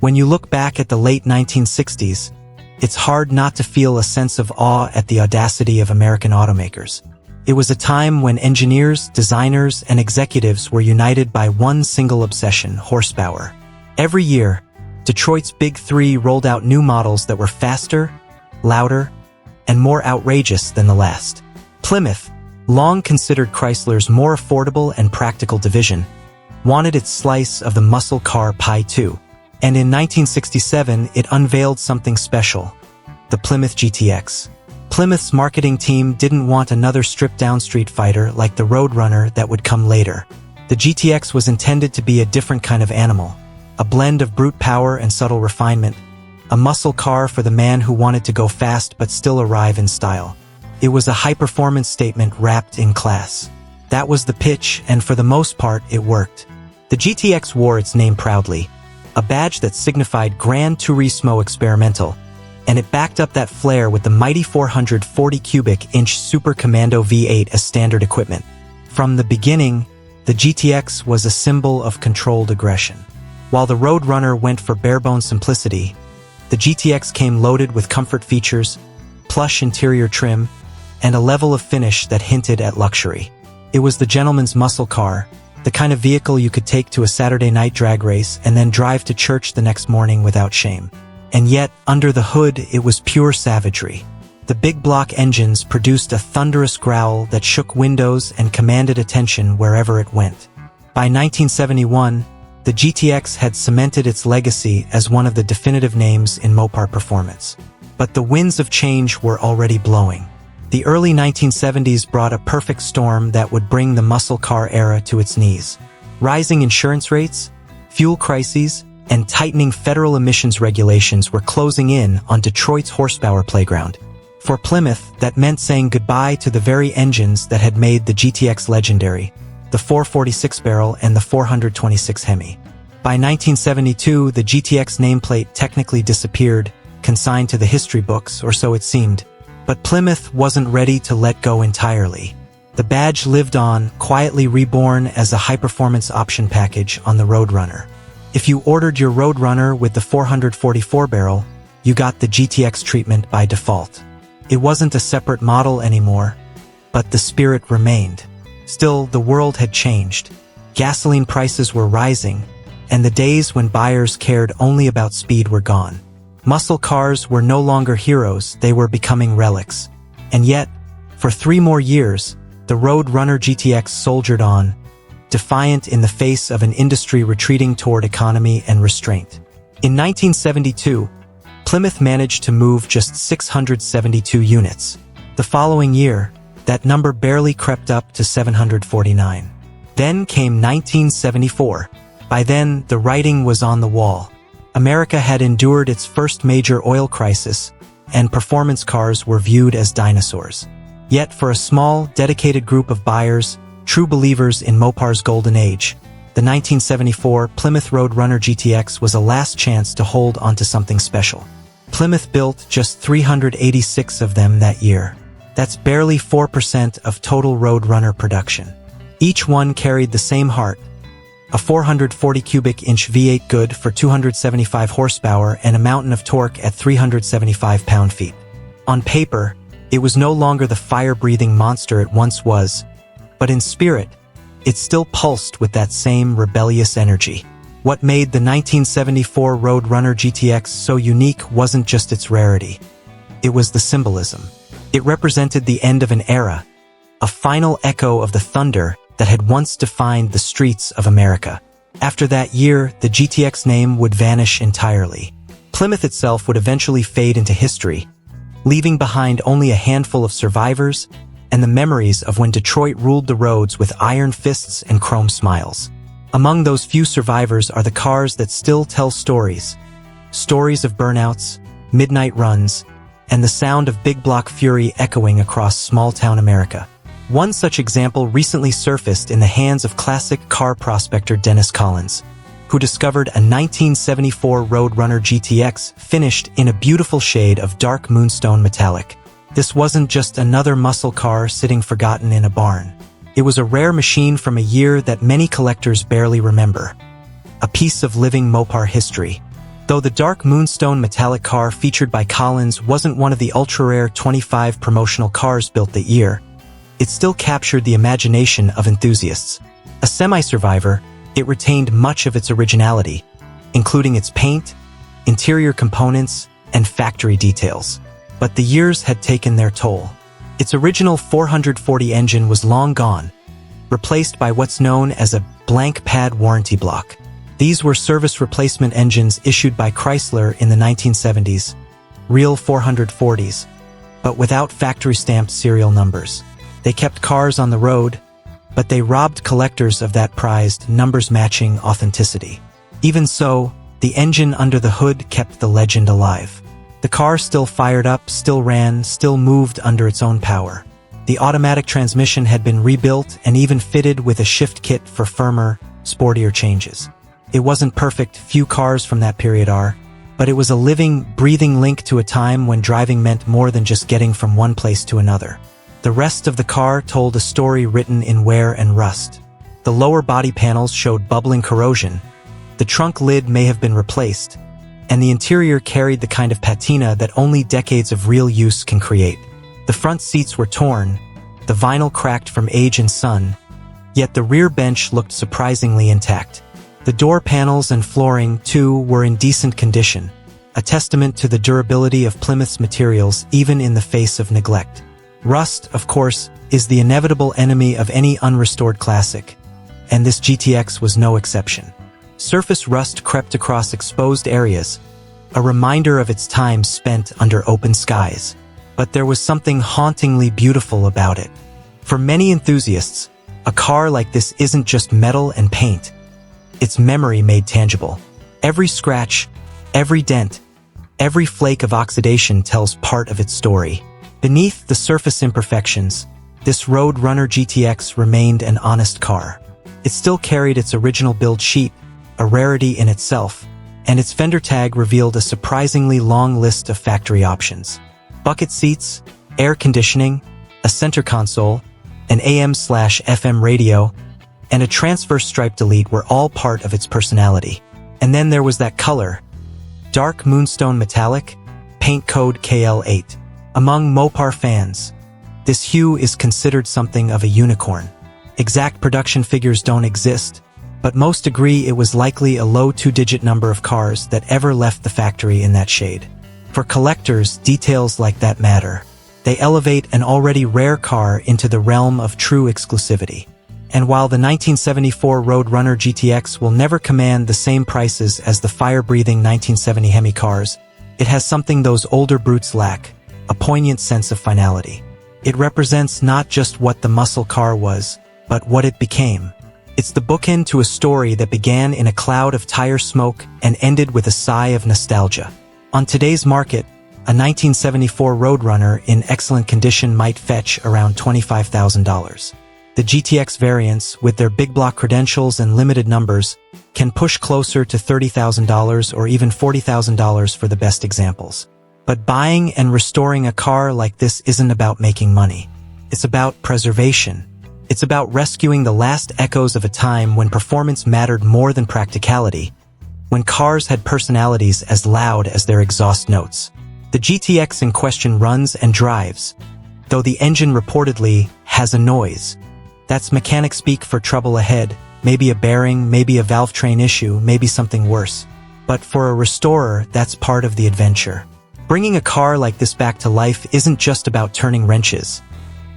When you look back at the late 1960s, it's hard not to feel a sense of awe at the audacity of American automakers. It was a time when engineers, designers, and executives were united by one single obsession: horsepower. Every year, Detroit's Big Three rolled out new models that were faster, louder, and more outrageous than the last. Plymouth, long considered Chrysler's more affordable and practical division, wanted its slice of the muscle car pie too. And in 1967, it unveiled something special: the Plymouth GTX. Plymouth's marketing team didn't want another stripped-down street fighter like the Road Runner that would come later. The GTX was intended to be a different kind of animal, a blend of brute power and subtle refinement, a muscle car for the man who wanted to go fast but still arrive in style. It was a high-performance statement wrapped in class. That was the pitch, and for the most part, it worked. The GTX wore its name proudly, a badge that signified Gran Turismo Experimental, and it backed up that flair with the mighty 440 cubic inch Super Commando V8 as standard equipment. From the beginning, the GTX was a symbol of controlled aggression. While the Road Runner went for bare-bones simplicity, the GTX came loaded with comfort features, plush interior trim, and a level of finish that hinted at luxury. It was the gentleman's muscle car, the kind of vehicle you could take to a Saturday night drag race and then drive to church the next morning without shame. And yet, under the hood, it was pure savagery. The big block engines produced a thunderous growl that shook windows and commanded attention wherever it went. By 1971, the GTX had cemented its legacy as one of the definitive names in Mopar performance. But the winds of change were already blowing. The early 1970s brought a perfect storm that would bring the muscle car era to its knees. Rising insurance rates, fuel crises, and tightening federal emissions regulations were closing in on Detroit's horsepower playground. For Plymouth, that meant saying goodbye to the very engines that had made the GTX legendary, the 446 barrel and the 426 Hemi. By 1972, the GTX nameplate technically disappeared, consigned to the history books, or so it seemed. But Plymouth wasn't ready to let go entirely. The badge lived on, quietly reborn as a high-performance option package on the Road Runner. If you ordered your Road Runner with the 444 barrel, you got the GTX treatment by default. It wasn't a separate model anymore, but the spirit remained. Still, the world had changed. Gasoline prices were rising, and the days when buyers cared only about speed were gone. Muscle cars were no longer heroes, they were becoming relics. And yet, for 3 more years, the Road Runner GTX soldiered on, defiant in the face of an industry retreating toward economy and restraint. In 1972, Plymouth managed to move just 672 units. The following year, that number barely crept up to 749. Then came 1974. By then, the writing was on the wall. America had endured its first major oil crisis, and performance cars were viewed as dinosaurs. Yet for a small, dedicated group of buyers, true believers in Mopar's golden age, the 1974 Plymouth Road Runner GTX was a last chance to hold onto something special. Plymouth built just 386 of them that year. That's barely 4% of total Road Runner production. Each one carried the same heart: a 440 cubic inch V8 good for 275 horsepower and a mountain of torque at 375 pound-feet. On paper, it was no longer the fire-breathing monster it once was, but in spirit, it still pulsed with that same rebellious energy. What made the 1974 Road Runner GTX so unique wasn't just its rarity. It was the symbolism. It represented the end of an era, a final echo of the thunder that had once defined the streets of America. After that year, the GTX name would vanish entirely. Plymouth itself would eventually fade into history, leaving behind only a handful of survivors and the memories of when Detroit ruled the roads with iron fists and chrome smiles. Among those few survivors are the cars that still tell stories. Stories of burnouts, midnight runs, and the sound of big block fury echoing across small-town America. One such example recently surfaced in the hands of classic car prospector Dennis Collins, who discovered a 1974 Road Runner GTX finished in a beautiful shade of Dark Moonstone Metallic. This wasn't just another muscle car sitting forgotten in a barn. It was a rare machine from a year that many collectors barely remember. A piece of living Mopar history. Though the Dark Moonstone Metallic car featured by Collins wasn't one of the ultra-rare 25 promotional cars built that year, it still captured the imagination of enthusiasts. A semi-survivor, it retained much of its originality, including its paint, interior components, and factory details. But the years had taken their toll. Its original 440 engine was long gone, replaced by what's known as a blank pad warranty block. These were service replacement engines issued by Chrysler in the 1970s, real 440s, but without factory-stamped serial numbers. They kept cars on the road, but they robbed collectors of that prized, numbers-matching authenticity. Even so, the engine under the hood kept the legend alive. The car still fired up, still ran, still moved under its own power. The automatic transmission had been rebuilt and even fitted with a shift kit for firmer, sportier changes. It wasn't perfect, few cars from that period are, but it was a living, breathing link to a time when driving meant more than just getting from one place to another. The rest of the car told a story written in wear and rust. The lower body panels showed bubbling corrosion, the trunk lid may have been replaced, and the interior carried the kind of patina that only decades of real use can create. The front seats were torn, the vinyl cracked from age and sun, yet the rear bench looked surprisingly intact. The door panels and flooring, too, were in decent condition, a testament to the durability of Plymouth's materials even in the face of neglect. Rust, of course, is the inevitable enemy of any unrestored classic, and this GTX was no exception. Surface rust crept across exposed areas, a reminder of its time spent under open skies. But there was something hauntingly beautiful about it. For many enthusiasts, a car like this isn't just metal and paint. It's memory made tangible. Every scratch, every dent, every flake of oxidation tells part of its story. Beneath the surface imperfections, this Road Runner GTX remained an honest car. It still carried its original build sheet, a rarity in itself, and its fender tag revealed a surprisingly long list of factory options. Bucket seats, air conditioning, a center console, an AM/FM radio, and a transfer stripe delete were all part of its personality. And then there was that color, Dark Moonstone Metallic, paint code KL8. Among Mopar fans, this hue is considered something of a unicorn. Exact production figures don't exist, but most agree it was likely a low two-digit number of cars that ever left the factory in that shade. For collectors, details like that matter. They elevate an already rare car into the realm of true exclusivity. And while the 1974 Road Runner GTX will never command the same prices as the fire-breathing 1970 Hemi cars, it has something those older brutes lack, a poignant sense of finality. It represents not just what the muscle car was, but what it became. It's the bookend to a story that began in a cloud of tire smoke and ended with a sigh of nostalgia. On today's market, a 1974 Road Runner in excellent condition might fetch around $25,000. The GTX variants, with their big block credentials and limited numbers, can push closer to $30,000 or even $40,000 for the best examples. But buying and restoring a car like this isn't about making money. It's about preservation. It's about rescuing the last echoes of a time when performance mattered more than practicality, when cars had personalities as loud as their exhaust notes. The GTX in question runs and drives, though the engine reportedly has a noise. That's mechanic speak for trouble ahead, maybe a bearing, maybe a valve train issue, maybe something worse. But for a restorer, that's part of the adventure. Bringing a car like this back to life isn't just about turning wrenches.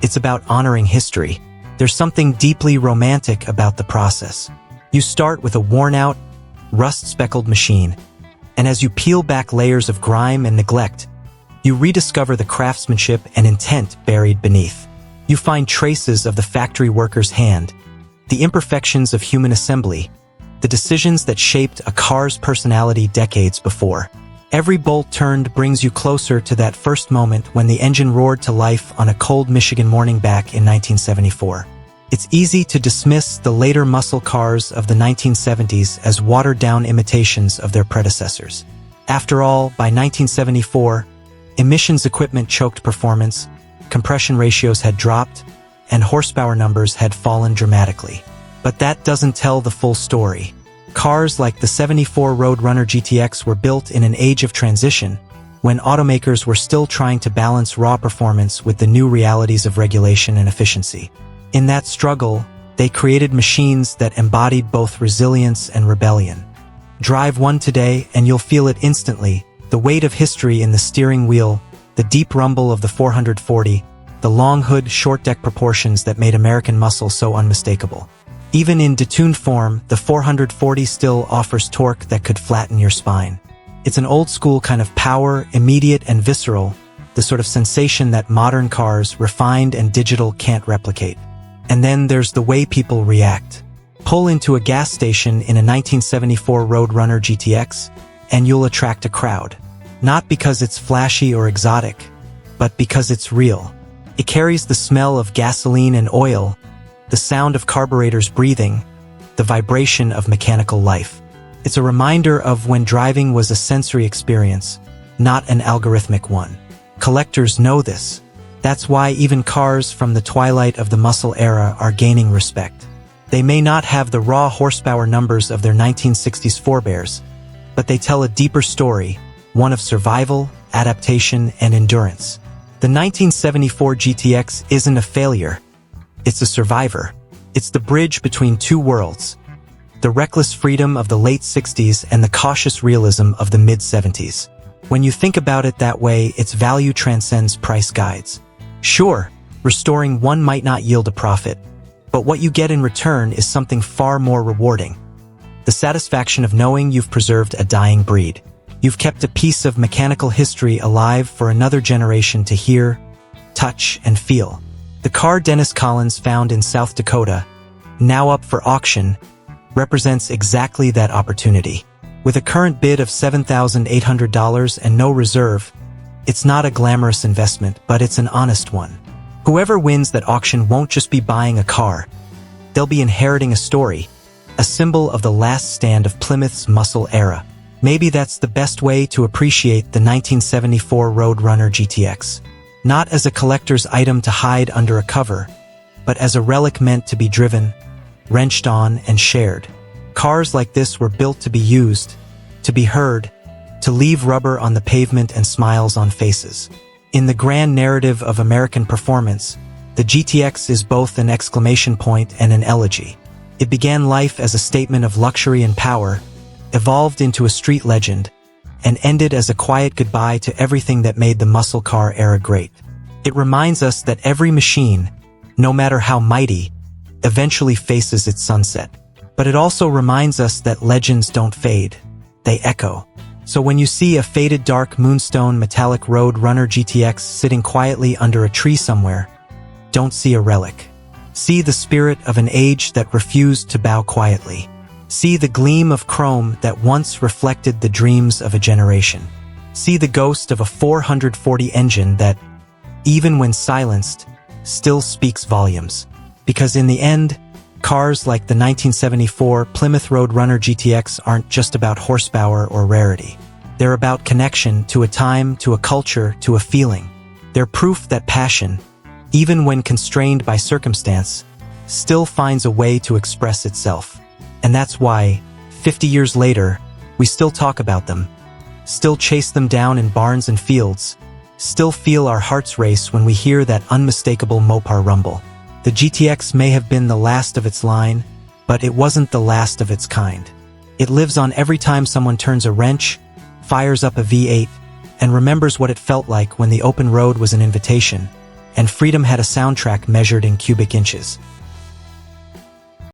It's about honoring history. There's something deeply romantic about the process. You start with a worn-out, rust-speckled machine, and as you peel back layers of grime and neglect, you rediscover the craftsmanship and intent buried beneath. You find traces of the factory worker's hand, the imperfections of human assembly, the decisions that shaped a car's personality decades before. Every bolt turned brings you closer to that first moment when the engine roared to life on a cold Michigan morning back in 1974. It's easy to dismiss the later muscle cars of the 1970s as watered-down imitations of their predecessors. After all, by 1974, emissions equipment choked performance, compression ratios had dropped, and horsepower numbers had fallen dramatically. But that doesn't tell the full story. Cars like the '74 Road Runner GTX were built in an age of transition, when automakers were still trying to balance raw performance with the new realities of regulation and efficiency. In that struggle, they created machines that embodied both resilience and rebellion. Drive one today and you'll feel it instantly, the weight of history in the steering wheel, the deep rumble of the 440, the long hood, short deck proportions that made American muscle so unmistakable. Even in detuned form, the 440 still offers torque that could flatten your spine. It's an old-school kind of power, immediate and visceral, the sort of sensation that modern cars, refined and digital, can't replicate. And then there's the way people react. Pull into a gas station in a 1974 Road Runner GTX, and you'll attract a crowd. Not because it's flashy or exotic, but because it's real. It carries the smell of gasoline and oil, the sound of carburetors breathing, the vibration of mechanical life. It's a reminder of when driving was a sensory experience, not an algorithmic one. Collectors know this. That's why even cars from the twilight of the muscle era are gaining respect. They may not have the raw horsepower numbers of their 1960s forebears, but they tell a deeper story, one of survival, adaptation, and endurance. The 1974 GTX isn't a failure. It's a survivor. It's the bridge between two worlds, the reckless freedom of the late 60s and the cautious realism of the mid-70s. When you think about it that way, its value transcends price guides. Sure, restoring one might not yield a profit, but what you get in return is something far more rewarding. The satisfaction of knowing you've preserved a dying breed. You've kept a piece of mechanical history alive for another generation to hear, touch, and feel. The car Dennis Collins found in South Dakota, now up for auction, represents exactly that opportunity. With a current bid of $7,800 and no reserve, it's not a glamorous investment, but it's an honest one. Whoever wins that auction won't just be buying a car. They'll be inheriting a story, a symbol of the last stand of Plymouth's muscle era. Maybe that's the best way to appreciate the 1974 Road Runner GTX. Not as a collector's item to hide under a cover, but as a relic meant to be driven, wrenched on, and shared. Cars like this were built to be used, to be heard, to leave rubber on the pavement and smiles on faces. In the grand narrative of American performance, the GTX is both an exclamation point and an elegy. It began life as a statement of luxury and power, evolved into a street legend, and ended as a quiet goodbye to everything that made the muscle car era great. It reminds us that every machine, no matter how mighty, eventually faces its sunset. But it also reminds us that legends don't fade, they echo. So when you see a faded Dark Moonstone Metallic Road Runner GTX sitting quietly under a tree somewhere, don't see a relic. See the spirit of an age that refused to bow quietly. See the gleam of chrome that once reflected the dreams of a generation. See the ghost of a 440 engine that, even when silenced, still speaks volumes. Because in the end, cars like the 1974 Plymouth Road Runner GTX aren't just about horsepower or rarity. They're about connection to a time, to a culture, to a feeling. They're proof that passion, even when constrained by circumstance, still finds a way to express itself. And that's why, 50 years later, we still talk about them, still chase them down in barns and fields, still feel our hearts race when we hear that unmistakable Mopar rumble. The GTX may have been the last of its line, but it wasn't the last of its kind. It lives on every time someone turns a wrench, fires up a V8, and remembers what it felt like when the open road was an invitation, and freedom had a soundtrack measured in cubic inches.